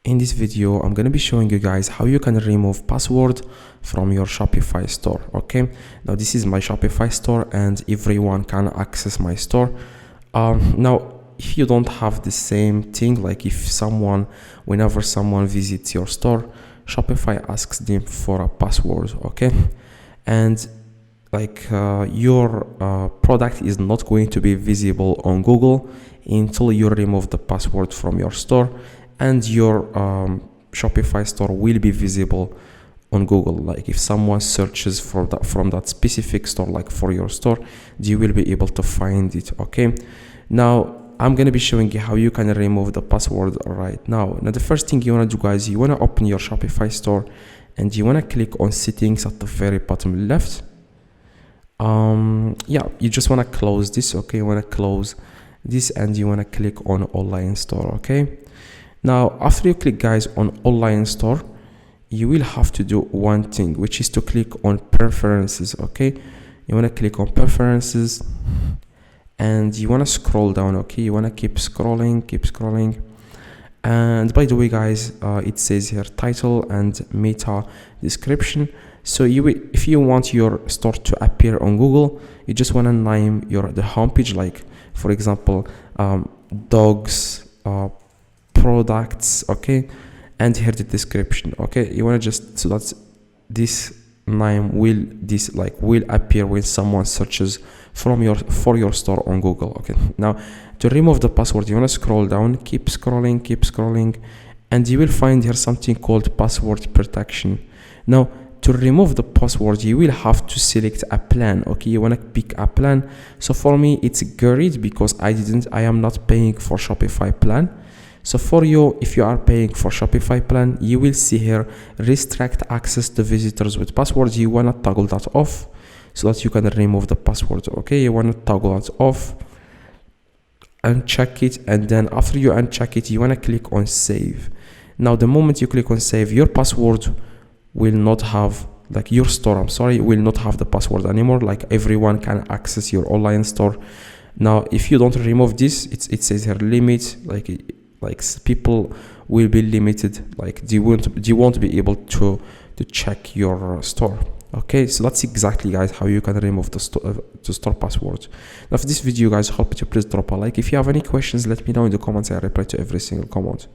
In this video, I'm going to be showing you guys how you can remove password from your Shopify store. Okay, now this is my Shopify store and everyone can access my store. Now if you don't have the same thing, like whenever someone visits your store, Shopify asks them for a password. Okay, and your product is not going to be visible on Google until you remove the password from your store, and your Shopify store will be visible on Google. Like if someone searches for that from that specific store, like for your store, you will be able to find it. Okay, now I'm going to be showing you how you can remove the password right now. Now the first thing you want to do, guys, you want to open your Shopify store and you want to click on settings at the very bottom left. You just want to close this. Okay, you want to close this and you want to click on online store. Okay, now after you click, guys, on online store, you will have to do one thing, which is to click on preferences. Okay, you want to click on preferences and you want to scroll down. Okay, you want to keep scrolling. And by the way, guys, it says here title and meta description. So if you want your store to appear on Google, you just want to name the homepage, like for example, dogs, products. Okay, and here the description. Okay, you want to so that this name will appear when someone searches for your store on Google. Okay, now to remove the password, you want to scroll down, keep scrolling, and you will find here something called password protection. Now to remove the password, you will have to select a plan. Okay, you want to pick a plan. So for me, it's Grid because I am not paying for Shopify plan. So for you, if you are paying for Shopify plan, you will see here restrict access to visitors with passwords. You want to toggle that off so that you can remove the password. Okay, you want to toggle that off, uncheck it, and then after you uncheck it, you want to click on save. Now the moment you click on save, your password will not have, your store, will not have the password anymore. Like everyone can access your online store. Now if you don't remove this, it says here limit, like people will be limited, like you won't be able to check your store. Okay, so that's exactly, guys, how you can remove the store password. Now if this video, guys, helped you, please drop a like. If you have any questions, let me know in the comments. I reply to every single comment.